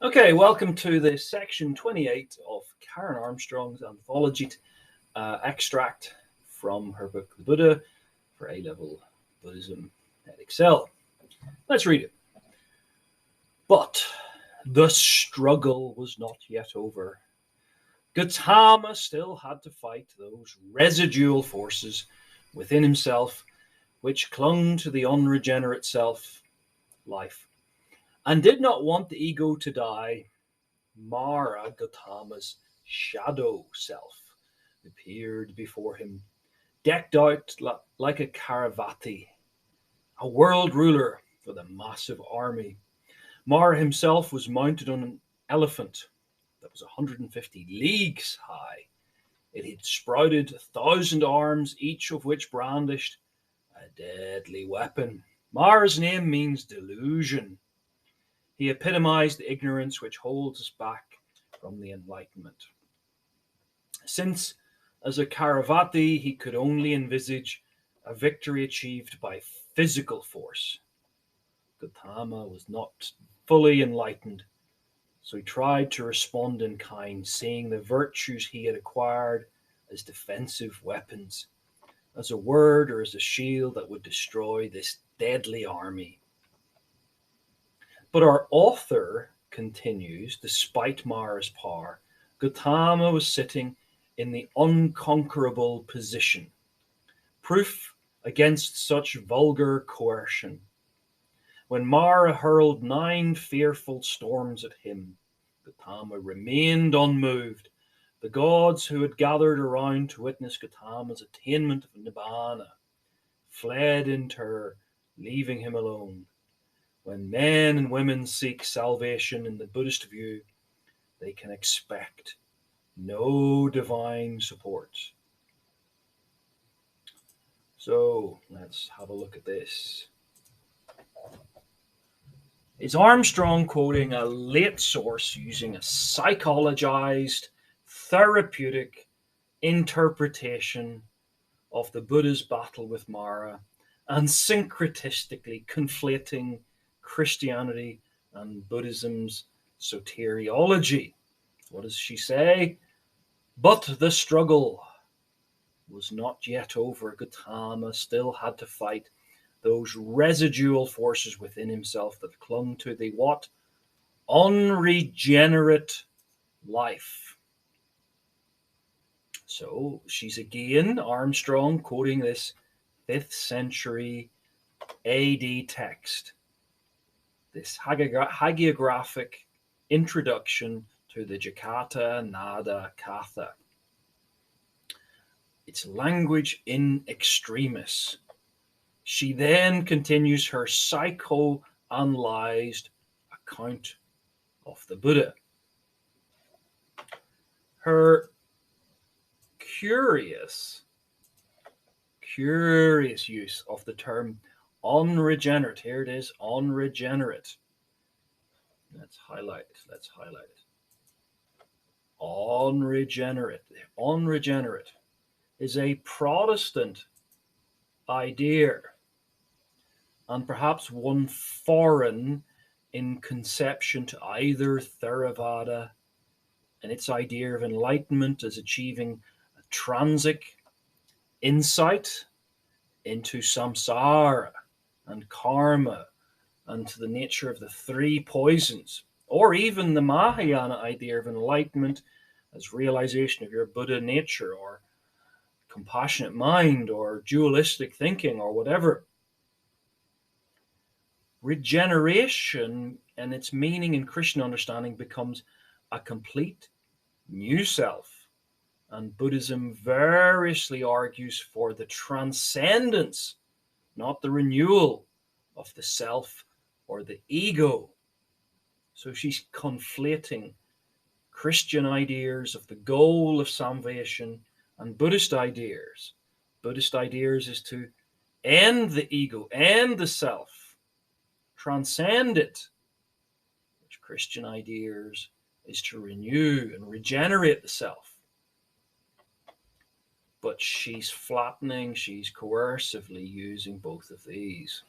Okay, welcome to the section 28 of Karen Armstrong's anthology extract from her book, The Buddha, for A-Level Buddhism at Excel. Let's read it. But the struggle was not yet over. Gautama still had to fight those residual forces within himself which clung to the unregenerate self, life, and did not want the ego to die. Mara, Gautama's shadow self, appeared before him, decked out like a Karavati, a world ruler with a massive army. Mara himself was mounted on an elephant that was 150 leagues high. It had sprouted 1,000 arms, each of which brandished a deadly weapon. Mara's name means delusion. He epitomized the ignorance which holds us back from the Enlightenment. Since, as a Karavati, he could only envisage a victory achieved by physical force, Gautama was not fully enlightened, so he tried to respond in kind, seeing the virtues he had acquired as defensive weapons, as a word or as a shield that would destroy this deadly army. But our author continues, despite Mara's power, Gautama was sitting in the unconquerable position, proof against such vulgar coercion. When Mara hurled 9 fearful storms at him, Gautama remained unmoved. The gods who had gathered around to witness Gautama's attainment of Nibbana fled in terror, leaving him alone. When men and women seek salvation in the Buddhist view, they can expect no divine support. So let's have a look at this. Is Armstrong quoting a late source using a psychologized, therapeutic interpretation of the Buddha's battle with Mara and syncretistically conflating Christianity and Buddhism's soteriology? What does she say? But the struggle was not yet over. Gautama still had to fight those residual forces within himself that clung to the what? Unregenerate life. So she's again, Armstrong, quoting this 5th century AD text, this hagiographic introduction to the Jataka Nada Katha. It's language in extremis. She then continues her psychoanalyzed account of the Buddha. Her curious use of the term unregenerate. Here it is, unregenerate. Let's highlight it. Unregenerate. Unregenerate is a Protestant idea, and perhaps one foreign in conception to either Theravada and its idea of enlightenment as achieving a transic insight into samsara and karma and to the nature of the 3 poisons, or even the Mahayana idea of enlightenment as realization of your Buddha nature or compassionate mind or dualistic thinking or whatever. Regeneration and its meaning in Christian understanding becomes a complete new self, and Buddhism variously argues for the transcendence, not the renewal of the self or the ego. So she's conflating Christian ideas of the goal of salvation and Buddhist ideas. Buddhist ideas is to end the ego, end the self, transcend it, which Christian ideas is to renew and regenerate the self. But she's flattening, she's coercively using both of these.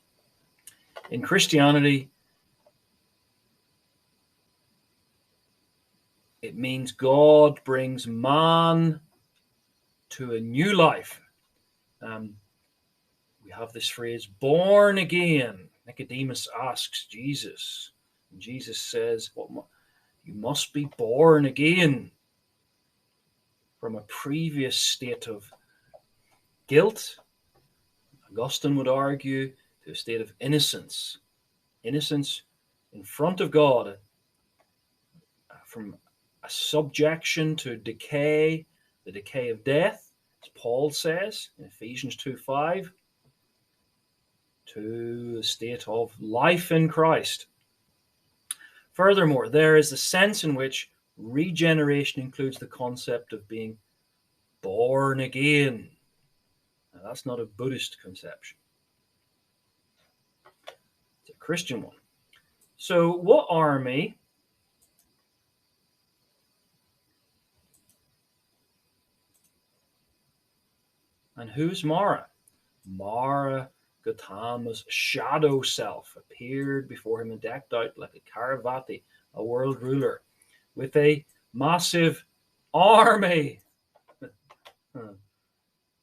In Christianity, It means God brings man to a new life. We have this phrase, born again. Nicodemus asks Jesus, and Jesus says, you must be born again from a previous state of guilt, Augustine would argue, to a state of innocence. Innocence in front of God, from a subjection to decay, the decay of death, as Paul says in Ephesians 2:5, to a state of life in Christ. Furthermore, there is a sense in which regeneration includes the concept of being born again. Now, that's not a Buddhist conception. It's a Christian one. So what army and who's Mara? Mara, Gautama's shadow self, appeared before him and decked out like a Karavati, a world ruler, with a massive army.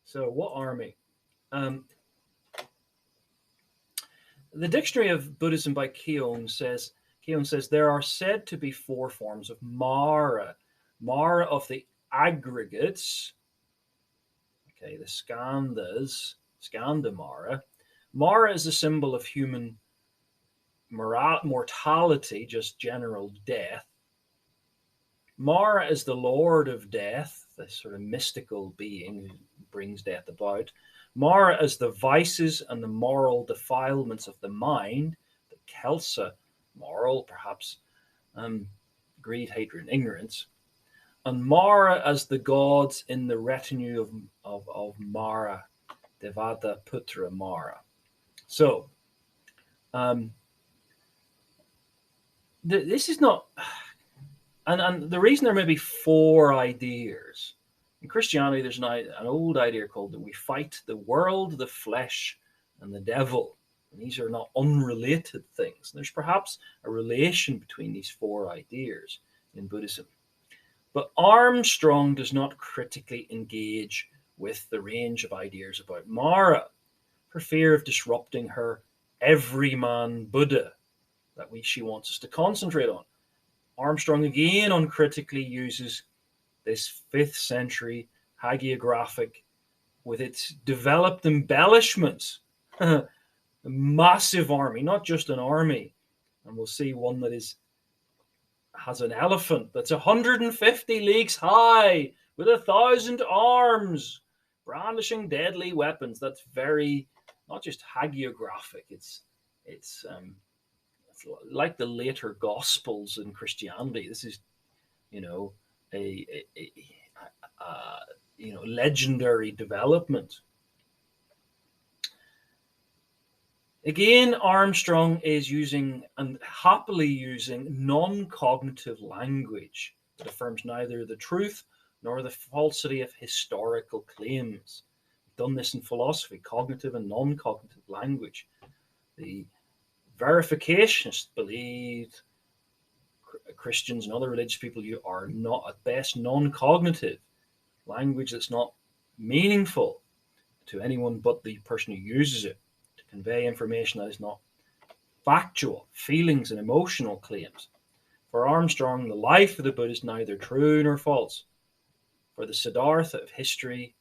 So what army? The Dictionary of Buddhism by Keown says there are said to be 4 forms of Mara. Mara of the aggregates, okay, the skandhas, Skandamara. Mara is a symbol of human mortality, just general death. Mara is the Lord of Death, the sort of mystical being who brings death about. Mara is the vices and the moral defilements of the mind, the Kelsa moral, perhaps greed, hatred, and ignorance. And Mara as the gods in the retinue of Mara, Devata Putra Mara. So, this is not, and the reason there may be 4 ideas. In Christianity, there's an old idea called that we fight the world, the flesh, and the devil. And these are not unrelated things. There's perhaps a relation between these 4 ideas in Buddhism. But Armstrong does not critically engage with the range of ideas about Mara for fear of disrupting her everyman Buddha that she wants us to concentrate on. Armstrong again uncritically uses this 5th century hagiographic with its developed embellishments. A massive army, not just an army. And we'll see one that has an elephant that's 150 leagues high with 1,000 arms, brandishing deadly weapons. That's very, not just hagiographic. It's like the later Gospels in Christianity. This is, a legendary development. Again, Armstrong is using and happily using non-cognitive language that affirms neither the truth nor the falsity of historical claims. We've done this in philosophy, cognitive and non-cognitive language. The verificationists believed Christians and other religious people, you are not at best non-cognitive language that's not meaningful to anyone but the person who uses it to convey information that is not factual, feelings and emotional claims. For Armstrong, the life of the Buddha is neither true nor false. For the Siddhartha of history,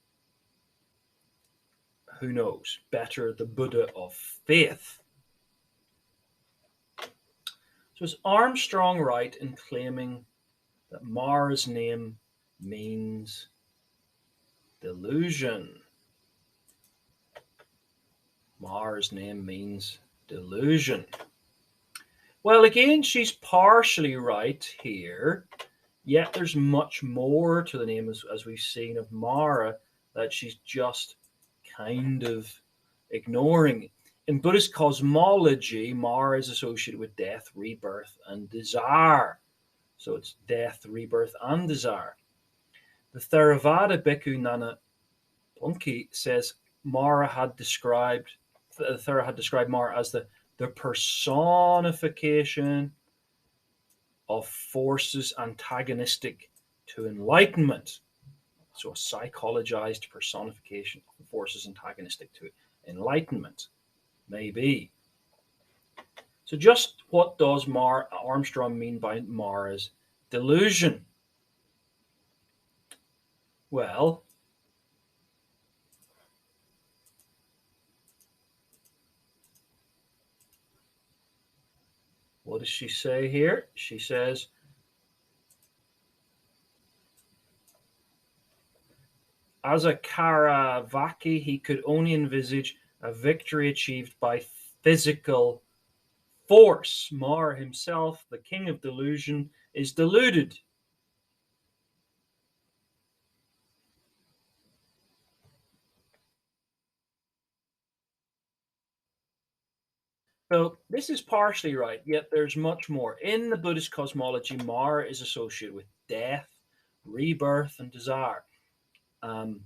who knows? Better the Buddha of faith. So is Armstrong right in claiming that Mara's name means delusion? Mara's name means delusion. Well, again, she's partially right here, yet there's much more to the name, as we've seen, of Mara that she's just kind of ignoring. In Buddhist cosmology, Mara is associated with death, rebirth, and desire. So it's death, rebirth, and desire. The Theravada Bhikkhu Nana Punki says Mara had described Mara as the personification of forces antagonistic to enlightenment. So a psychologized personification of the forces antagonistic to enlightenment, maybe. So just what does Armstrong mean by Mara's delusion? Well, what does she say here? She says, as a Karavaki, he could only envisage a victory achieved by physical force. Mara himself, the king of delusion, is deluded. So this is partially right, yet there's much more. In the Buddhist cosmology, Mara is associated with death, rebirth, and desire. On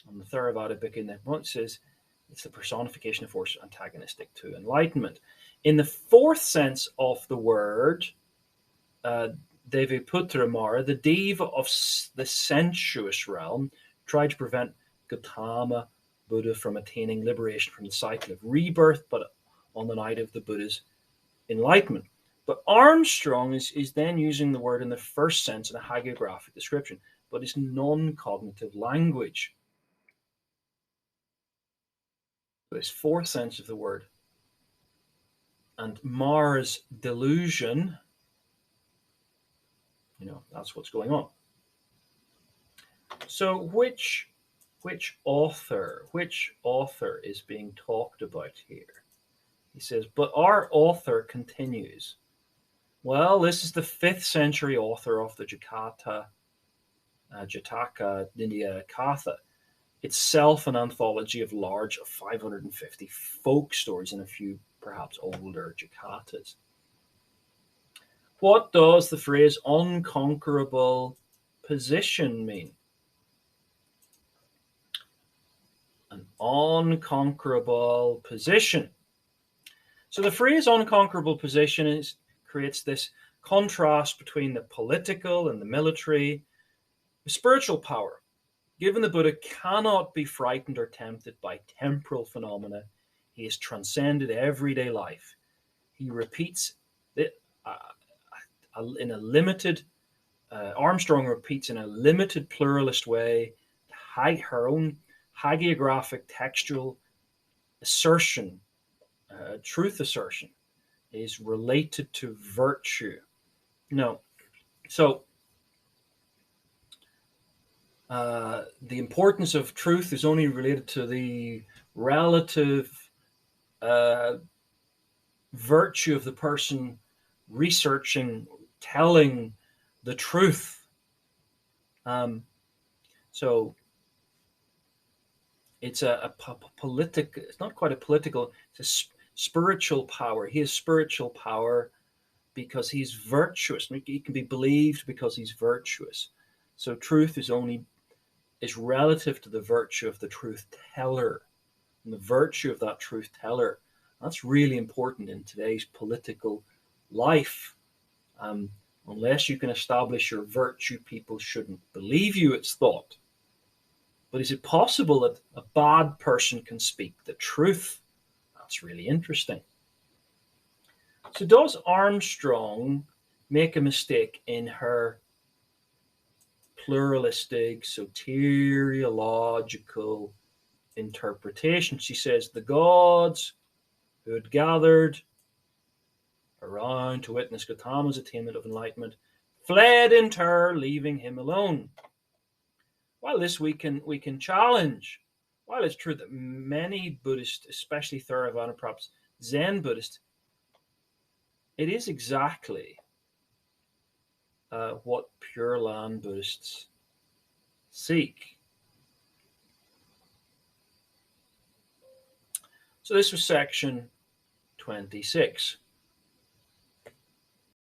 the Theravada book in the it says it's the personification of force antagonistic to enlightenment. In the fourth sense of the word, Deviputra Mara, the diva of the sensuous realm, tried to prevent Gautama Buddha from attaining liberation from the cycle of rebirth, but on the night of the Buddha's enlightenment. But Armstrong is then using the word in the first sense in a hagiographic description, but it's non-cognitive language. This fourth sense of the word. And Mara's delusion, that's what's going on. So which author is being talked about here? He says, but our author continues. Well, this is the 5th century author of the Jataka Katha, itself an anthology of large of 550 folk stories and a few perhaps older Jatakas. What does the phrase unconquerable position mean? An unconquerable position. So the phrase unconquerable position creates this contrast between the political and the military. The spiritual power, given the Buddha cannot be frightened or tempted by temporal phenomena, he has transcended everyday life. He repeats it in a limited, Armstrong repeats in a limited pluralist way her own hagiographic textual assertion, truth assertion, is related to virtue. No. So the importance of truth is only related to the relative virtue of the person researching, telling the truth. So it's a political, it's not quite a political, it's a spiritual power. He has spiritual power because he's virtuous. He can be believed because he's virtuous. So truth is relative to the virtue of the truth teller. And the virtue of that truth teller, that's really important in today's political life. Unless you can establish your virtue, people shouldn't believe you, it's thought. But is it possible that a bad person can speak the truth? That's really interesting. So does Armstrong make a mistake in her pluralistic, soteriological interpretation? She says the gods who had gathered around to witness Gautama's attainment of enlightenment fled in terror, leaving him alone. While this we can challenge, while it's true that many Buddhists, especially Theravada, perhaps Zen Buddhists, it is exactly what Pure Land Buddhists seek. So this was section 26.